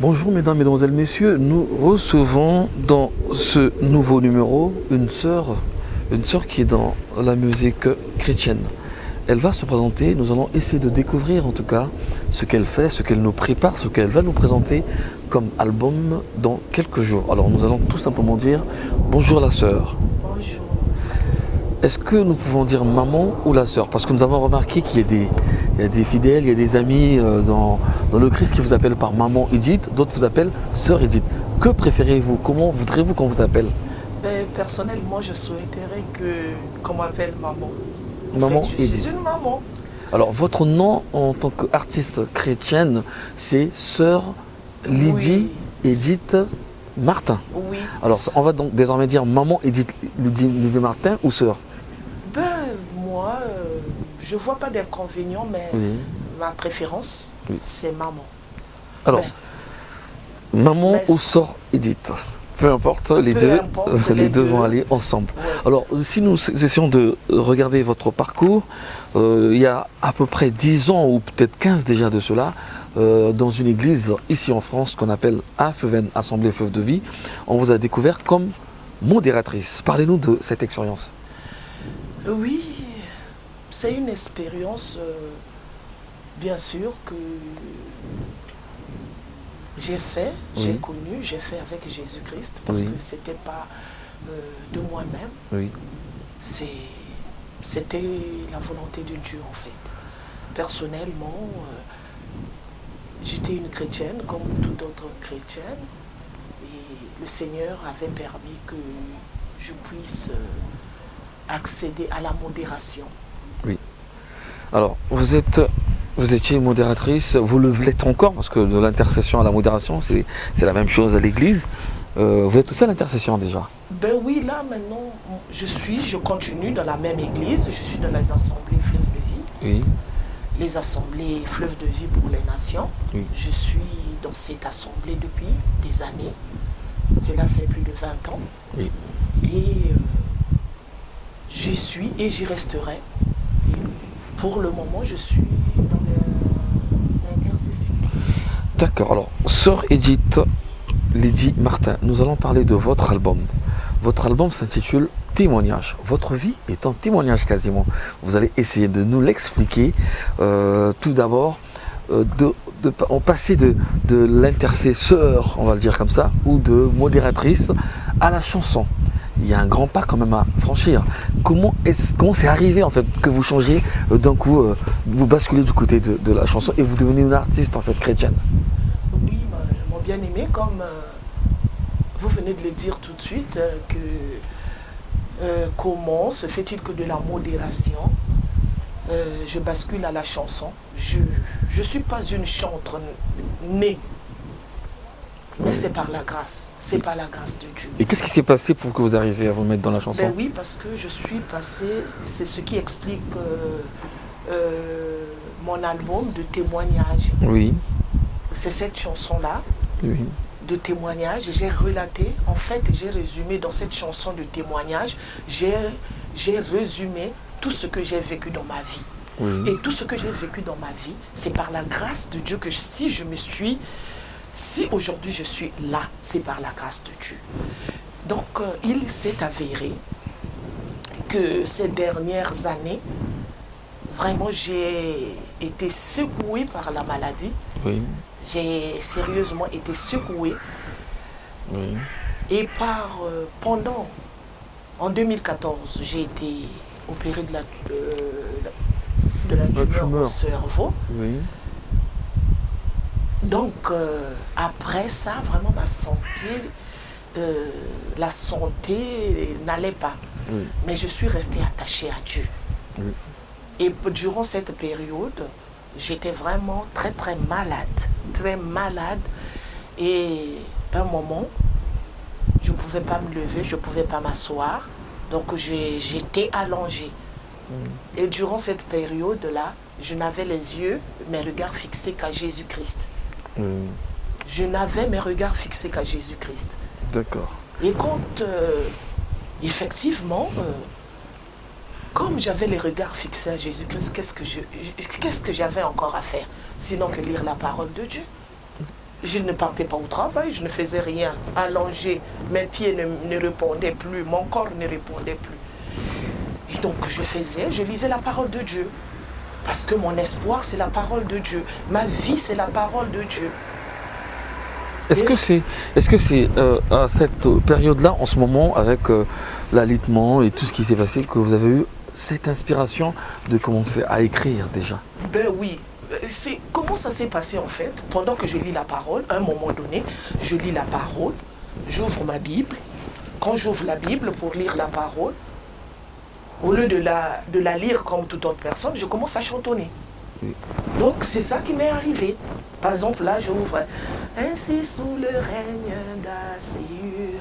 Bonjour mesdames, mesdemoiselles, messieurs, nous recevons dans ce nouveau numéro une sœur qui est dans la musique chrétienne. Elle va se présenter, nous allons essayer de découvrir en tout cas ce qu'elle fait, ce qu'elle nous prépare, ce qu'elle va nous présenter comme album dans quelques jours. Alors nous allons tout simplement dire bonjour la sœur. Bonjour. Est-ce que nous pouvons dire maman ou la sœur? Parce que nous avons remarqué qu'il y a des fidèles, il y a des amis dans le Christ qui vous appellent par maman Edith, d'autres vous appellent sœur Edith. Que préférez-vous? Comment voudrez-vous qu'on vous appelle? Personnellement, je souhaiterais qu'on m'appelle maman. Maman Je Edith. suis une maman. Alors votre nom en tant qu'artiste chrétienne, c'est sœur Lydie Oui. Edith Martin. Oui. Alors on va donc désormais dire maman Edith Lydie Martin ou sœur? Moi, je vois pas d'inconvénient, mais Oui. ma préférence, Oui. c'est maman. Alors, maman mais ou sœur Edith? Peu importe, les Peu deux, importe, les les deux deux. vont aller ensemble. Ouais. Alors, si nous essayons de regarder votre parcours, il y a à peu près 10 ans ou peut-être 15 déjà de cela, dans une église ici en France qu'on appelle AFEVEN, Assemblée Fleuve de Vie, on vous a découvert comme modératrice. Parlez-nous de cette expérience. Oui, c'est une expérience, bien sûr, que j'ai fait, j'ai Oui. connu, j'ai fait avec Jésus-Christ, parce Oui. que c'était pas de moi-même. Oui. C'était la volonté de Dieu en fait. Personnellement, j'étais une chrétienne comme toute autre chrétienne et le Seigneur avait permis que je puisse accéder à la modération. Oui. Alors, vous étiez modératrice, vous le l'êtes encore, parce que de l'intercession à la modération, c'est la même chose à l'église. Vous êtes aussi à l'intercession déjà. Ben oui, là maintenant, je continue dans la même église, je suis dans les assemblées Fleuve de Vie, Oui. les assemblées Fleuve de Vie pour les nations. Oui. Je suis dans cette assemblée depuis des années, cela fait plus de 20 ans. Oui. Et j'y suis et j'y resterai. Et pour le moment, je suis dans l'intercession. D'accord, alors, sœur Edith Lydie Martin, nous allons parler de votre album. Votre album s'intitule Témoignage. Votre vie est un témoignage quasiment. Vous allez essayer de nous l'expliquer. Tout d'abord, on passait de l'intercesseur, on va le dire comme ça, ou de modératrice à la chanson. Il y a un grand pas quand même à franchir. Comment c'est arrivé en fait que vous changez d'un coup, vous basculez du côté de la chanson et vous devenez une artiste en fait chrétienne? Oui, mon bien-aimé, comme vous venez de le dire tout de suite, comment se fait-il que de la modération, je bascule à la chanson? Je ne suis pas une chanteuse née, mais c'est par la grâce, c'est par la grâce de Dieu. Et qu'est-ce qui s'est passé pour que vous arriviez à vous mettre dans la chanson? Ben oui, parce que je suis passée, c'est ce qui explique mon album de témoignage. Oui, C'est cette chanson-là, oui, de témoignage, j'ai relaté, en fait, j'ai résumé dans cette chanson de témoignage, j'ai résumé tout ce que j'ai vécu dans ma vie. oui. Et tout ce que j'ai vécu dans ma vie, c'est par la grâce de Dieu que si aujourd'hui je suis là, c'est par la grâce de Dieu. Donc, il s'est avéré que ces dernières années, vraiment, j'ai été secouée par la maladie. Oui, J'ai sérieusement été secouée. oui, Et en 2014, j'ai été opérée de la tumeur au cerveau. oui, Donc, après ça, vraiment, la santé n'allait pas. oui, Mais je suis restée attachée à Dieu. oui. Et durant cette période, j'étais vraiment très, très malade. Très malade. Et un moment, je ne pouvais pas me lever, je ne pouvais pas m'asseoir. Donc, j'étais allongée. Et durant cette période-là, je n'avais mes regards fixés qu'à Jésus-Christ. Je n'avais mes regards fixés qu'à Jésus-Christ. D'accord. Et quand, effectivement, comme j'avais les regards fixés à Jésus-Christ, qu'est-ce que j'avais encore à faire, sinon que lire la parole de Dieu? Je ne partais pas au travail, je ne faisais rien. Allongé, mes pieds ne répondaient plus, mon corps ne répondait plus. Et donc je lisais la parole de Dieu. Parce que mon espoir, c'est la parole de Dieu. Ma vie, c'est la parole de Dieu. Est-ce que c'est à cette période-là, en ce moment, avec l'alitement et tout ce qui s'est passé, que vous avez eu cette inspiration de commencer à écrire déjà? Ben oui. Comment ça s'est passé en fait? Pendant que je lis la parole, à un moment donné, je lis la parole, j'ouvre ma Bible. Quand j'ouvre la Bible pour lire la parole, au lieu de la lire comme toute autre personne, je commence à chantonner. Oui. Donc c'est ça qui m'est arrivé. Par exemple, là, j'ouvre « Ainsi sous le règne d'Assyrie,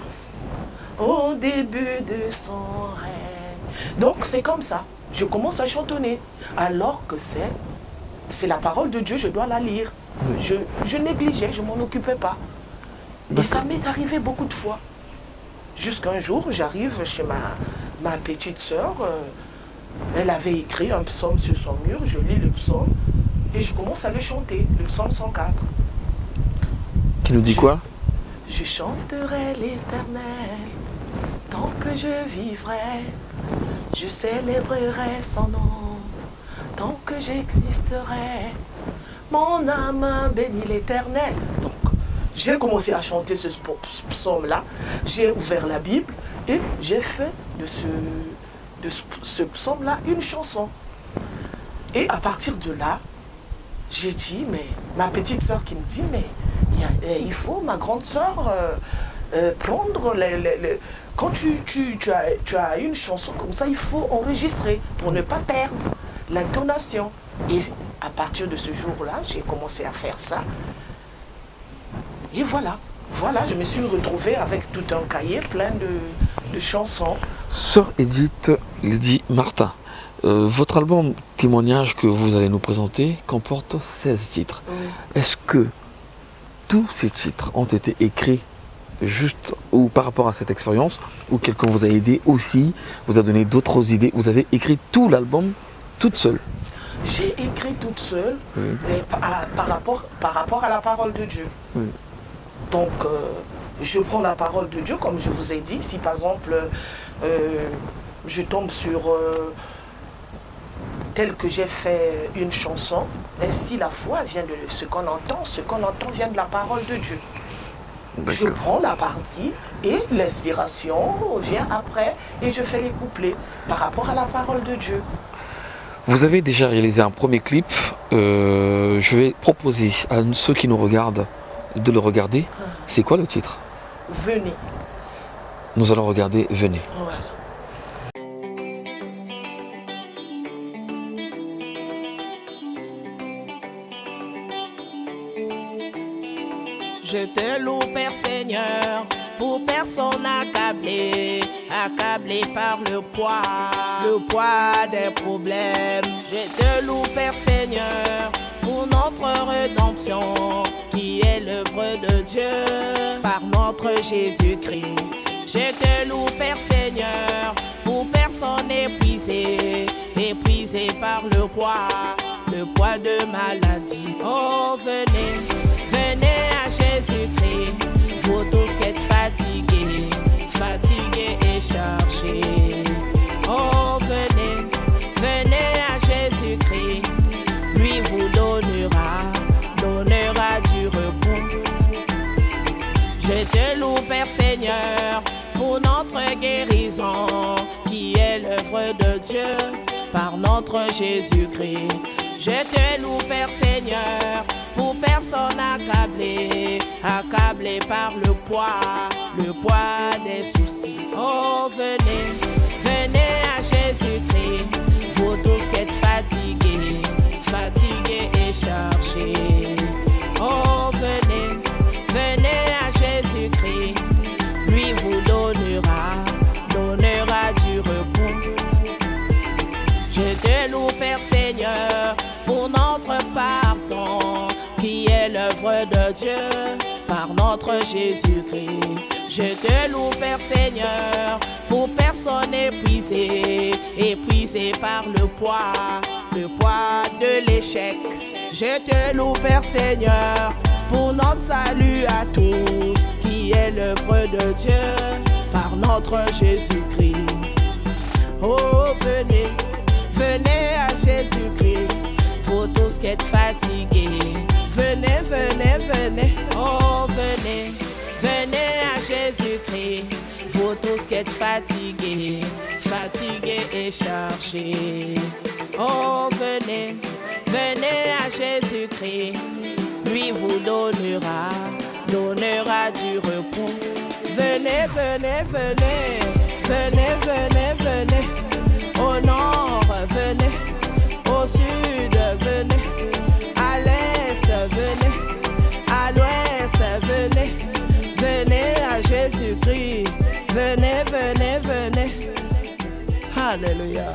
au début de son règne ». Donc c'est comme ça. Je commence à chantonner. Alors que c'est la parole de Dieu, je dois la lire. Oui. Je négligeais, je ne m'en occupais pas. Et ça m'est arrivé beaucoup de fois. Jusqu'un jour, j'arrive chez ma petite sœur. Elle avait écrit un psaume sur son mur. Je lis le psaume et je commence à le chanter, le psaume 104. Qui nous dit quoi? Je chanterai l'Éternel tant que je vivrai. Je célébrerai son nom tant que j'existerai. Mon âme bénit l'Éternel. Donc, j'ai commencé à chanter ce psaume-là. J'ai ouvert la Bible et j'ai fait de ce psaume-là une chanson. Et à partir de là, j'ai dit, mais ma petite sœur qui me dit, mais il faut, ma grande sœur, prendre quand tu as une chanson comme ça, il faut enregistrer pour ne pas perdre l'intonation. Et à partir de ce jour-là, j'ai commencé à faire ça. Et voilà, je me suis retrouvée avec tout un cahier plein de chansons. Sœur Edith Lydie Martin, votre album témoignage que vous allez nous présenter comporte 16 titres. Oui. Est-ce que tous ces titres ont été écrits juste ou par rapport à cette expérience, ou quelqu'un vous a aidé aussi, vous a donné d'autres idées, vous avez écrit tout l'album toute seule? J'ai écrit toute seule, oui. par rapport à la parole de Dieu. Oui. Donc, je prends la parole de Dieu, comme je vous ai dit. Si par exemple, je tombe sur tel que j'ai fait une chanson, ainsi la foi vient de ce qu'on entend vient de la parole de Dieu. Je prends la partie et l'inspiration vient après et je fais les couplets par rapport à la parole de Dieu. Vous avez déjà réalisé un premier clip. Je vais proposer à ceux qui nous regardent de le regarder. C'est quoi le titre? Venez. Nous allons regarder Venez. Voilà. Je te loue, Père Seigneur, pour personne accablée par le poids des problèmes. Je te loue, Père Seigneur, pour notre rédemption, qui est l'œuvre de Dieu, par notre Jésus-Christ. Je te loue, Père Seigneur, pour personne épuisée par le poids de maladie. Oh, venez à Jésus-Christ, vous tous qui êtes fatigués et chargés. Oh, venez à Jésus-Christ, lui vous donnera du repos. Je te loue, Père Seigneur, pour notre guérison, qui est l'œuvre de Dieu, par notre Jésus-Christ. Je te loue, Père Seigneur, pour personne accablée par le poids des soucis. Oh, venez à Jésus-Christ, vous tous qui êtes fatigués et chargés. Oh, venez à Jésus-Christ, lui vous donnera du repos. Je te loue, Père Seigneur, pour notre pardon, qui est l'œuvre de Dieu, par notre Jésus-Christ. Je te loue, Père Seigneur, pour personne épuisée par le poids de l'échec. Je te loue, Père Seigneur, pour notre salut à tous, qui est l'œuvre de Dieu par notre Jésus-Christ. Oh, venez, venez à Jésus-Christ, vous tous qui êtes fatigués. Venez, venez, venez, oh, venez, venez à Jésus-Christ, vous tous qui êtes fatigués, fatigués et chargés. Oh, venez, venez à Jésus-Christ, lui vous donnera du repos. Venez, venez, venez, venez, venez, venez, au nord, venez, au sud, venez, à l'est, venez, à l'ouest, venez, venez à Jésus-Christ, venez, venez, venez. Alléluia.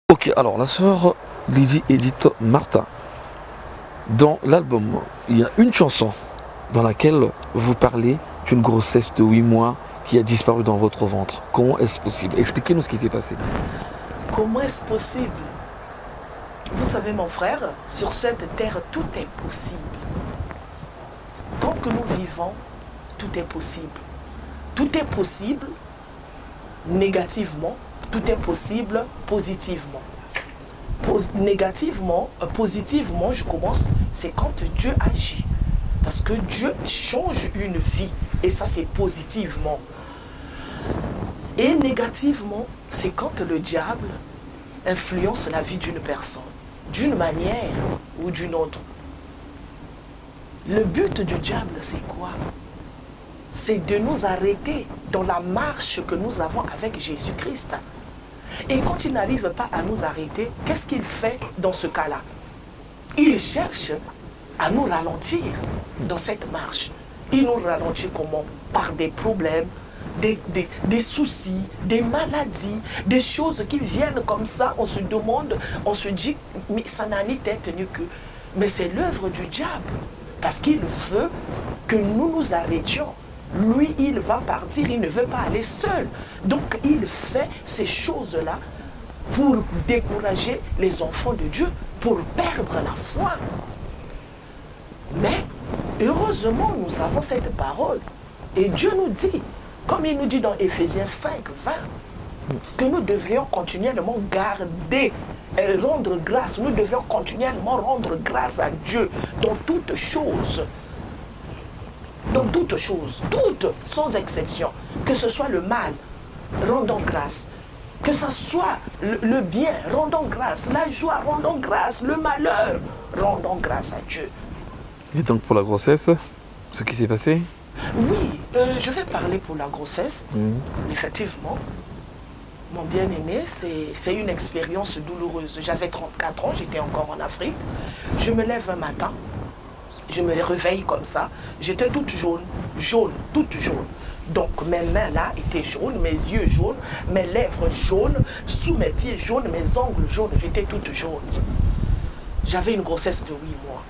Ok, alors la sœur Lydie Edith Martin, dans l'album, il y a une chanson dans laquelle vous parlez d'une grossesse de 8 mois qui a disparu dans votre ventre. Comment est-ce possible? Expliquez-nous ce qui s'est passé. Comment est-ce possible? Vous savez, mon frère, sur cette terre, tout est possible. Tant que nous vivons, tout est possible. Tout est possible négativement, tout est possible positivement. Négativement, positivement, je commence, c'est quand Dieu agit. Parce que Dieu change une vie, et ça c'est positivement. Et négativement, c'est quand le diable influence la vie d'une personne, d'une manière ou d'une autre. Le but du diable, c'est quoi? C'est de nous arrêter dans la marche que nous avons avec Jésus-Christ. Et quand il n'arrive pas à nous arrêter, qu'est-ce qu'il fait dans ce cas-là? Il cherche à nous ralentir dans cette marche. Il nous ralentit comment? Par des problèmes, des soucis, des maladies, des choses qui viennent comme ça. On se demande, on se dit, mais ça n'a ni tête ni queue. Mais c'est l'œuvre du diable. Parce qu'il veut que nous nous arrêtions. Lui, il va partir, il ne veut pas aller seul. Donc, il fait ces choses-là pour décourager les enfants de Dieu, pour perdre la foi. Mais, heureusement, nous avons cette parole. Et Dieu nous dit, comme il nous dit dans Éphésiens 5, 20, que nous devrions continuellement garder et rendre grâce. Nous devons continuellement rendre grâce à Dieu dans toutes choses. Dans toutes choses, toutes, sans exception. Que ce soit le mal, rendons grâce. Que ce soit le bien, rendons grâce. La joie, rendons grâce. Le malheur, rendons grâce à Dieu. Et donc pour la grossesse, ce qui s'est passé? Oui, je vais parler pour la grossesse. Effectivement, mon bien-aimé, c'est une expérience douloureuse. J'avais 34 ans, j'étais encore en Afrique. Je me lève un matin. Je me réveille comme ça. J'étais toute jaune, toute jaune. Donc mes mains là étaient jaunes, mes yeux jaunes, mes lèvres jaunes, sous mes pieds jaunes, mes ongles jaunes. J'étais toute jaune. J'avais une grossesse de 8 mois.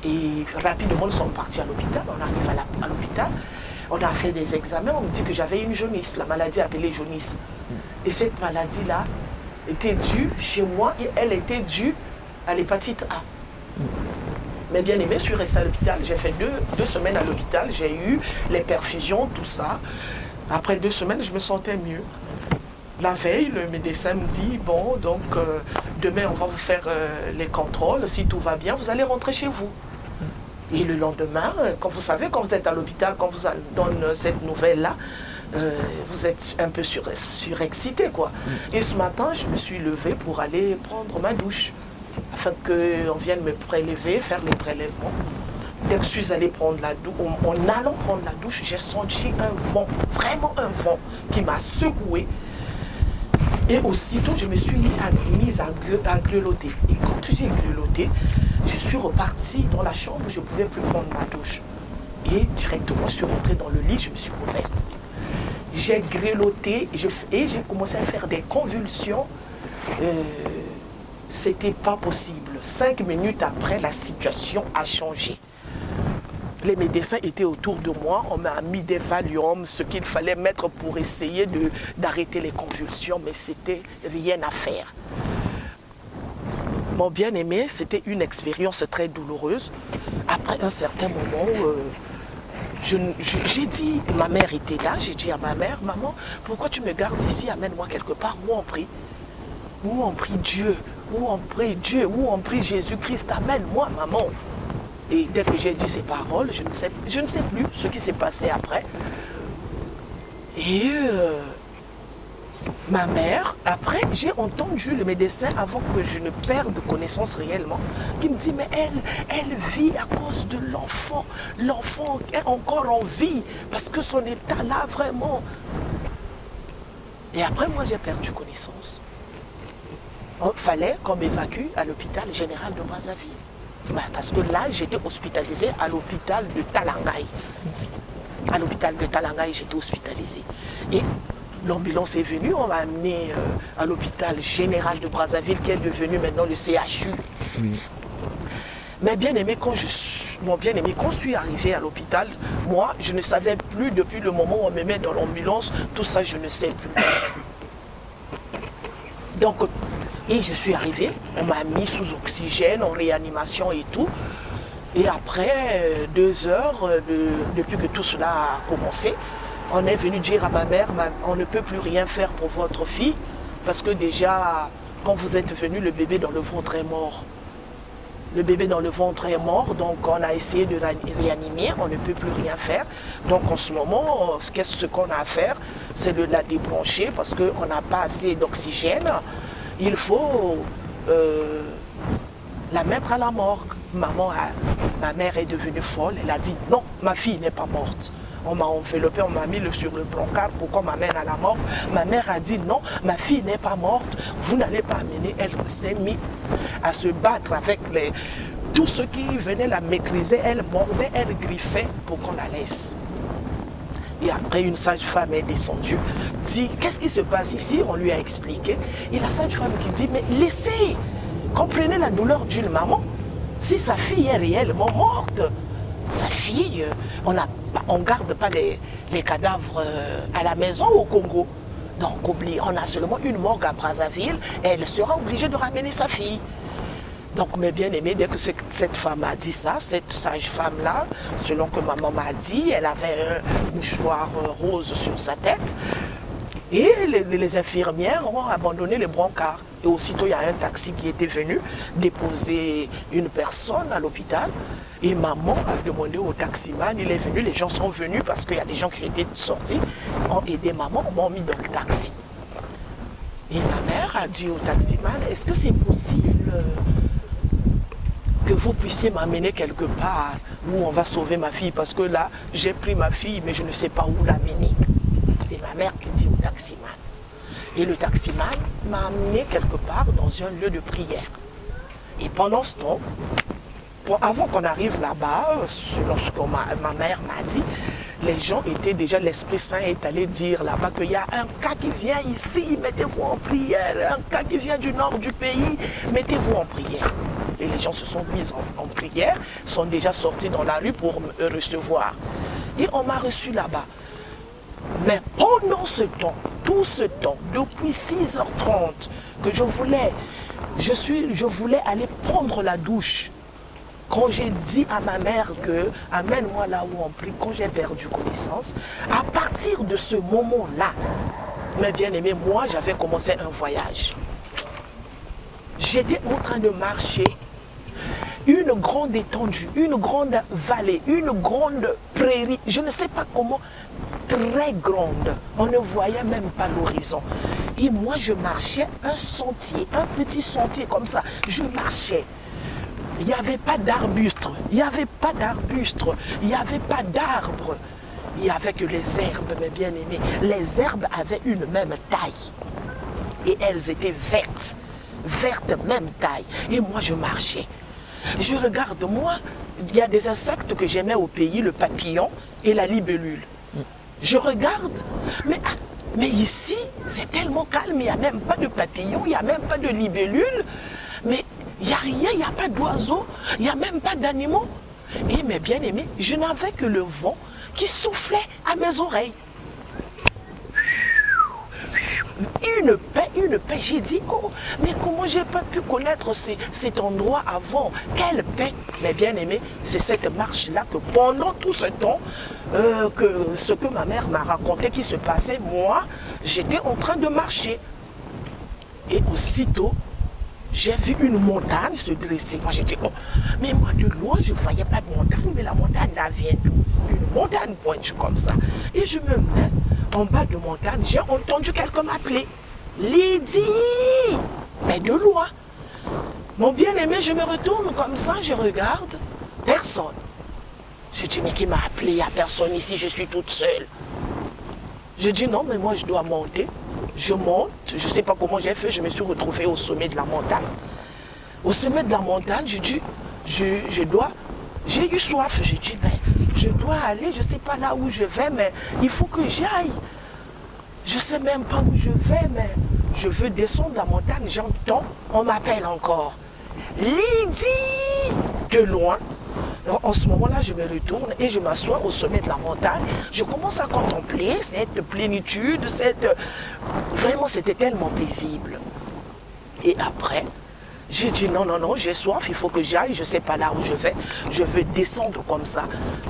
Et rapidement, nous sommes partis à l'hôpital. On arrive à l'hôpital. On a fait des examens. On me dit que j'avais une jaunisse, la maladie appelée jaunisse. Et cette maladie-là était due chez moi et elle était due à l'hépatite A. Mais bien aimé, je suis restée à l'hôpital. J'ai fait deux semaines à l'hôpital. J'ai eu les perfusions, tout ça. Après 2 semaines, je me sentais mieux. La veille, le médecin me dit, bon, donc demain, on va vous faire les contrôles. Si tout va bien, vous allez rentrer chez vous. Et le lendemain, quand vous savez, quand vous êtes à l'hôpital, quand vous donne cette nouvelle-là, vous êtes un peu surexcité, quoi. Et ce matin, je me suis levée pour aller prendre ma douche, afin qu'on vienne me prélever, faire les prélèvements. Dès que je suis allée prendre la douche, en allant prendre la douche, j'ai senti un vent, vraiment un vent, qui m'a secoué. Et aussitôt, je me suis mise à grelotter. Et quand j'ai grelotté, je suis repartie dans la chambre, je ne pouvais plus prendre ma douche. Et directement, je suis rentrée dans le lit, je me suis couverte. J'ai grelotté et j'ai commencé à faire des convulsions. C'était pas possible. 5 minutes après, la situation a changé. Les médecins étaient autour de moi, on m'a mis des Valium, ce qu'il fallait mettre pour essayer d'arrêter les convulsions, mais c'était rien à faire. Mon bien-aimé, c'était une expérience très douloureuse. Après un certain moment, j'ai dit, ma mère était là, j'ai dit à ma mère, maman, pourquoi tu me gardes ici, amène-moi quelque part où on prie. Où on prie Dieu, où on prie Dieu, où on prie Jésus-Christ, amène-moi, maman. Et dès que j'ai dit ces paroles, je ne sais plus ce qui s'est passé après. Et ma mère, après, j'ai entendu le médecin, avant que je ne perde connaissance réellement, qui me dit, mais elle vit à cause de l'enfant. L'enfant est encore en vie, parce que son état là, vraiment. Et après, moi, j'ai perdu connaissance. Il fallait qu'on m'évacue à l'hôpital général de Brazzaville. Parce que là, j'étais hospitalisée à l'hôpital de Talangaï. À l'hôpital de Talangaï, j'étais hospitalisée. Et l'ambulance est venue, on m'a amené à l'hôpital général de Brazzaville, qui est devenu maintenant le CHU. Oui. Mais bien aimé, quand je suis arrivée à l'hôpital, moi, je ne savais plus depuis le moment où on me met dans l'ambulance, tout ça, je ne sais plus. Donc, et je suis arrivée, on m'a mis sous oxygène, en réanimation et tout. Et après 2 heures, depuis que tout cela a commencé, on est venu dire à ma mère, on ne peut plus rien faire pour votre fille, parce que déjà, quand vous êtes venu, le bébé dans le ventre est mort. Le bébé dans le ventre est mort, donc on a essayé de réanimer, on ne peut plus rien faire. Donc en ce moment, ce qu'on a à faire, c'est de la débrancher, parce qu'on n'a pas assez d'oxygène. Il faut la mettre à la morgue. Ma mère est devenue folle, elle a dit non, ma fille n'est pas morte. On m'a enveloppé, on m'a mis sur le brancard pour qu'on m'amène à la morgue. Ma mère a dit non, ma fille n'est pas morte, vous n'allez pas amener. Elle s'est mise à se battre avec tous ceux qui venaient la maîtriser. Elle mordait, elle griffait pour qu'on la laisse. Et après, une sage-femme est descendue, dit, qu'est-ce qui se passe ici? On lui a expliqué. Et la sage-femme qui dit, mais laissez, comprenez la douleur d'une maman. Si sa fille est réellement morte, sa fille, on ne garde pas les cadavres à la maison au Congo. Donc, on a seulement une morgue à Brazzaville et elle sera obligée de ramener sa fille. Donc, mes bien-aimés, dès que cette femme a dit ça, cette sage-femme-là, selon que maman m'a dit, elle avait un mouchoir rose sur sa tête. Et les infirmières ont abandonné les brancards. Et aussitôt, il y a un taxi qui était venu déposer une personne à l'hôpital. Et maman a demandé au taximan, il est venu, les gens sont venus parce qu'il y a des gens qui étaient sortis, ont aidé maman, m'ont mis dans le taxi. Et ma mère a dit au taximan, est-ce que c'est possible que vous puissiez m'amener quelque part où on va sauver ma fille? Parce que là, j'ai pris ma fille, mais je ne sais pas où l'amener. C'est ma mère qui dit au taximan. Et le taximan m'a amené quelque part dans un lieu de prière. Et pendant ce temps, avant qu'on arrive là-bas, selon ce que ma mère m'a dit, les gens étaient déjà, l'Esprit Saint est allé dire là-bas qu'il y a un cas qui vient ici, mettez-vous en prière. Un cas qui vient du nord du pays, mettez-vous en prière. Et les gens se sont mis en prière, sont déjà sortis dans la rue pour me recevoir. Et on m'a reçu là-bas. Mais pendant ce temps, tout ce temps, depuis 6h30, que je voulais aller prendre la douche, quand j'ai dit à ma mère que amène-moi là où on prie, quand j'ai perdu connaissance, à partir de ce moment-là, mes bien-aimés, moi j'avais commencé un voyage. J'étais en train de marcher, une grande étendue, une grande vallée, une grande prairie, je ne sais pas comment, très grande. On ne voyait même pas l'horizon. Et moi, je marchais un sentier, un petit sentier comme ça. Je marchais. Il n'y avait pas d'arbustes, il n'y avait pas d'arbustes, il n'y avait pas d'arbres. Il n'y avait que les herbes, mes bien-aimés. Les herbes avaient une même taille. Et elles étaient vertes. Vertes, même taille. Et moi, je marchais. Je regarde, moi, il y a des insectes que j'aimais au pays, le papillon et la libellule. Je regarde, mais ici, c'est tellement calme, il n'y a même pas de papillon, il n'y a même pas de libellule, mais il n'y a rien, il n'y a pas d'oiseaux, il n'y a même pas d'animaux. Et mes bien-aimés, je n'avais que le vent qui soufflait à mes oreilles. Une paix. J'ai dit, oh, mais comment j'ai pas pu connaître cet endroit avant? Quelle paix, mes bien-aimés. C'est cette marche-là que pendant tout ce temps, ce que ma mère m'a raconté qui se passait, moi, j'étais en train de marcher. Et aussitôt, j'ai vu une montagne se dresser. Moi, j'ai dit, oh, mais moi, de loin, je ne voyais pas de montagne, mais la montagne, là, vient une montagne pointe comme ça. Et je me mets en bas de montagne, j'ai entendu quelqu'un m'appeler. Lydie! Mais de loin. Mon bien-aimé, je me retourne comme ça, je regarde. Personne. Je dis, mais qui m'a appelé? Il n'y a personne ici, je suis toute seule. Je dis, non, mais moi, je dois monter. Je monte, je ne sais pas comment j'ai fait, je me suis retrouvée au sommet de la montagne. Au sommet de la montagne, je dis, j'ai eu soif. J'ai dit, ben, je dois aller, je ne sais pas là où je vais, mais il faut que j'aille. Je ne sais même pas où je vais, mais je veux descendre la montagne. J'entends, on m'appelle encore. Lydie! De loin. En ce moment-là, je me retourne et je m'assois au sommet de la montagne. Je commence à contempler cette plénitude, Vraiment, c'était tellement paisible. Et après, j'ai dit non, j'ai soif, il faut que j'aille, je ne sais pas là où je vais. Je veux descendre comme ça.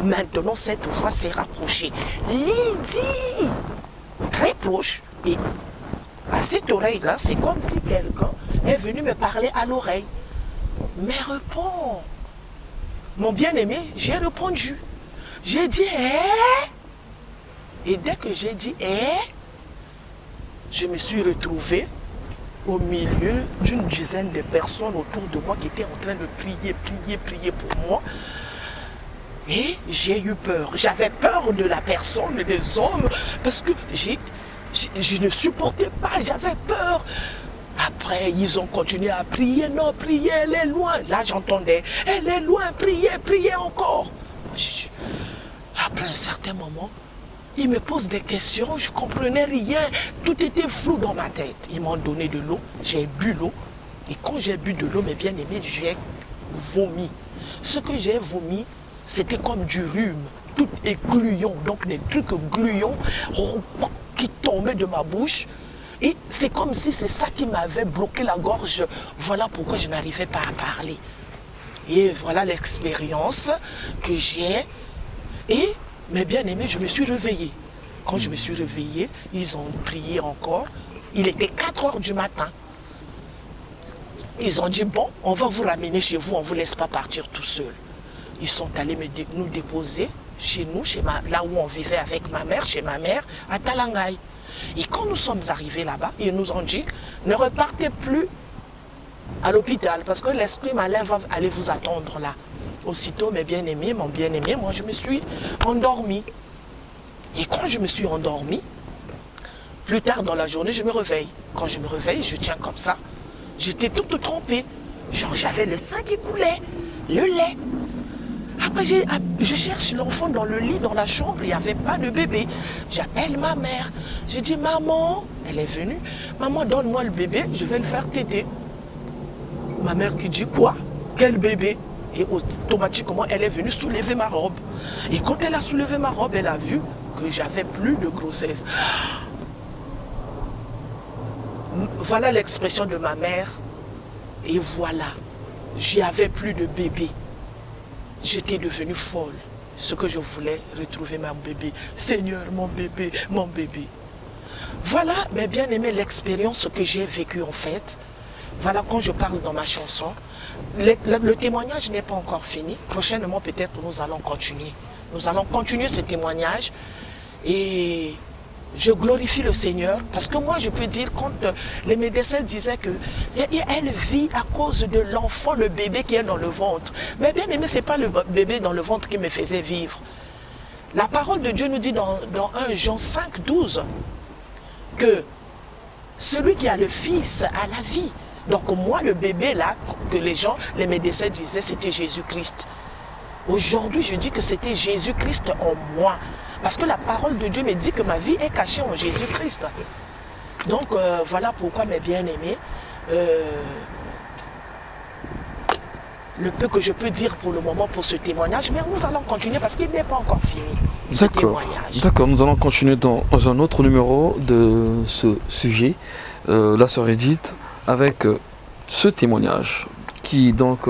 Maintenant, cette voix s'est rapprochée. Lydie! Très proche. Et à cette oreille-là, c'est comme si quelqu'un est venu me parler à l'oreille. Mais réponds. Mon bien-aimé, j'ai répondu. J'ai dit, Et dès que j'ai dit, je me suis retrouvé au milieu d'une dizaine de personnes autour de moi qui étaient en train de prier pour moi. Et j'ai eu peur. J'avais peur de la personne, des hommes, parce que je ne supportais pas, j'avais peur. Après, ils ont continué à prier. Non, priez, elle est loin. Là, j'entendais, elle est loin, priez encore. Après un certain moment, ils me posent des questions, je ne comprenais rien. Tout était flou dans ma tête. Ils m'ont donné de l'eau, j'ai bu l'eau. Et quand j'ai bu de l'eau, mes bien-aimés, j'ai vomi. Ce que j'ai vomi, c'était comme du rhume, tout est gluant, donc des trucs gluants qui tombaient de ma bouche. Et c'est comme si c'est ça qui m'avait bloqué la gorge. Voilà pourquoi je n'arrivais pas à parler. Et voilà l'expérience que j'ai. Et, mes bien-aimés, je me suis réveillée. Quand je me suis réveillée, ils ont prié encore. Il était 4 heures du matin. Ils ont dit, bon, on va vous ramener chez vous, on ne vous laisse pas partir tout seul. Ils sont allés nous déposer chez nous, là où on vivait avec ma mère, chez ma mère, à Talangaï. Et quand nous sommes arrivés là-bas, ils nous ont dit, ne repartez plus à l'hôpital, parce que l'esprit malin va aller vous attendre là. Aussitôt, mes bien-aimés, mon bien-aimé, moi je me suis endormie. Et quand je me suis endormie, plus tard dans la journée, je me réveille. Quand je me réveille, je tiens comme ça. J'étais toute trempée. Genre, j'avais le sein qui coulait, le lait. Après, je cherche l'enfant dans le lit, dans la chambre, il n'y avait pas de bébé. J'appelle ma mère. Je dis, maman, elle est venue. Maman, donne-moi le bébé, je vais le faire téter. Ma mère qui dit, quoi? Quel bébé? Et automatiquement, elle est venue soulever ma robe. Et quand elle a soulevé ma robe, elle a vu que j'avais plus de grossesse. Voilà l'expression de ma mère. Et voilà, j'y avais plus de bébé. J'étais devenue folle. Ce que je voulais, retrouver mon bébé. Seigneur, mon bébé, mon bébé. Voilà, mes bien-aimés, l'expérience que j'ai vécue en fait. Voilà, quand je parle dans ma chanson, le témoignage n'est pas encore fini. Prochainement, peut-être, nous allons continuer. Nous allons continuer ce témoignage. Et je glorifie le Seigneur. Parce que moi, je peux dire, quand les médecins disaient qu'elle vit à cause de l'enfant, le bébé qui est dans le ventre. Mais bien aimé, ce n'est pas le bébé dans le ventre qui me faisait vivre. La parole de Dieu nous dit dans 1 Jean 5, 12, que celui qui a le Fils a la vie. Donc moi, le bébé là, que les médecins disaient, c'était Jésus-Christ. Aujourd'hui, je dis que c'était Jésus-Christ en moi. Parce que la parole de Dieu me dit que ma vie est cachée en Jésus-Christ. Donc voilà pourquoi, mes bien-aimés, le peu que je peux dire pour le moment pour ce témoignage, mais nous allons continuer parce qu'il n'est pas encore fini, ce D'accord. témoignage. D'accord, nous allons continuer dans un autre numéro de ce sujet, la sœur Edith, avec ce témoignage qui donc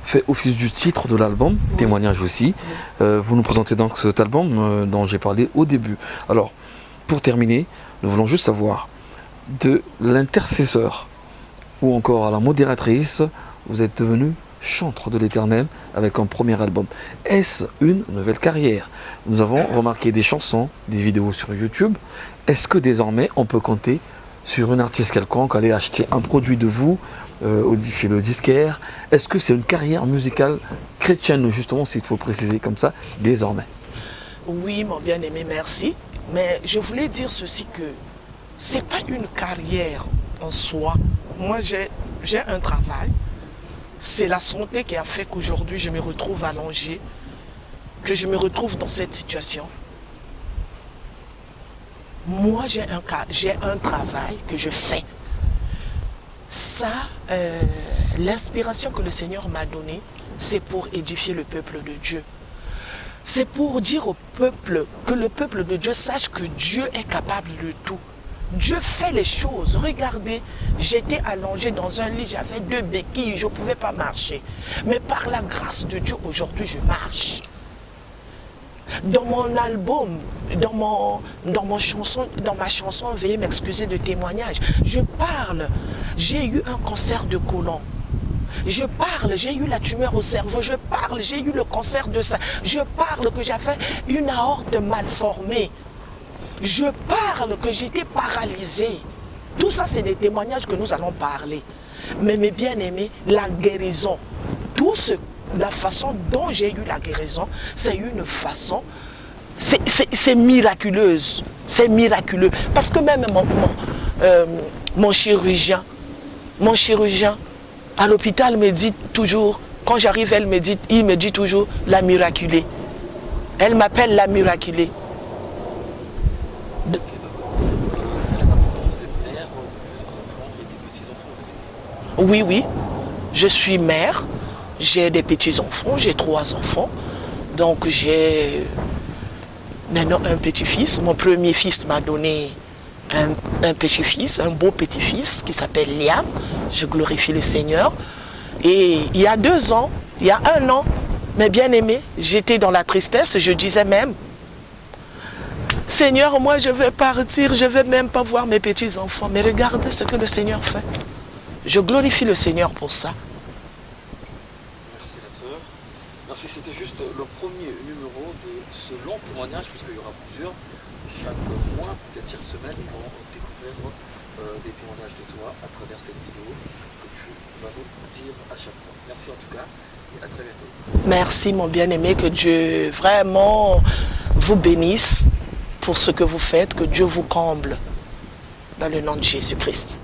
fait office du titre de l'album, Oui. témoignage aussi. Vous nous présentez donc cet album dont j'ai parlé au début. Alors, pour terminer, nous voulons juste savoir de l'intercesseur ou encore à la modératrice, vous êtes devenu chantre de l'Éternel avec un premier album. Est-ce une nouvelle carrière? Nous avons remarqué des chansons, des vidéos sur YouTube. Est-ce que désormais on peut compter sur une artiste quelconque, aller acheter un produit de vous chez le disquaire? Est-ce que c'est une carrière musicale chrétienne, justement, s'il faut préciser comme ça, désormais? Oui, mon bien-aimé, merci. Mais je voulais dire ceci que c'est pas une carrière en soi. Moi, j'ai un travail. C'est la santé qui a fait qu'aujourd'hui, je me retrouve allongée, que je me retrouve dans cette situation. Moi, j'ai un travail que je fais. Ça, l'inspiration que le Seigneur m'a donnée, c'est pour édifier le peuple de Dieu. C'est pour dire au peuple, que le peuple de Dieu sache que Dieu est capable de tout. Dieu fait les choses. Regardez, j'étais allongée dans un lit, j'avais 2 béquilles, je ne pouvais pas marcher. Mais par la grâce de Dieu, aujourd'hui, je marche. Dans mon album, dans ma chanson, veuillez m'excuser de témoignage, je parle, j'ai eu un cancer de côlon. Je parle, j'ai eu la tumeur au cerveau, je parle, j'ai eu le cancer de sein, je parle que j'avais une aorte mal formée. Je parle que j'étais paralysée. Tout ça, c'est des témoignages que nous allons parler. Mais mes bien-aimés, la guérison, la façon dont j'ai eu la guérison, c'est une façon, c'est miraculeuse. C'est miraculeux. Parce que même mon chirurgien, à l'hôpital me dit toujours, quand j'arrive, il me dit toujours la miraculée. Elle m'appelle la miraculée. Oui, oui, je suis mère, j'ai des petits-enfants, j'ai 3 enfants, donc j'ai maintenant un petit-fils. Mon premier fils m'a donné un petit-fils, un beau petit-fils qui s'appelle Liam, je glorifie le Seigneur. Et il y a 2 ans, il y a 1 an, mes bien-aimés, j'étais dans la tristesse, je disais même, Seigneur, moi je vais partir, je ne vais même pas voir mes petits-enfants, mais regardez ce que le Seigneur fait. Je glorifie le Seigneur pour ça. Merci la sœur. Merci, c'était juste le premier numéro de ce long témoignage, puisqu'il y aura plusieurs. Chaque mois, peut-être chaque semaine, nous allons découvrir des témoignages de toi à travers cette vidéo que tu vas nous dire à chaque fois. Merci en tout cas et à très bientôt. Merci mon bien-aimé, que Dieu vraiment vous bénisse pour ce que vous faites, que Dieu vous comble dans le nom de Jésus-Christ.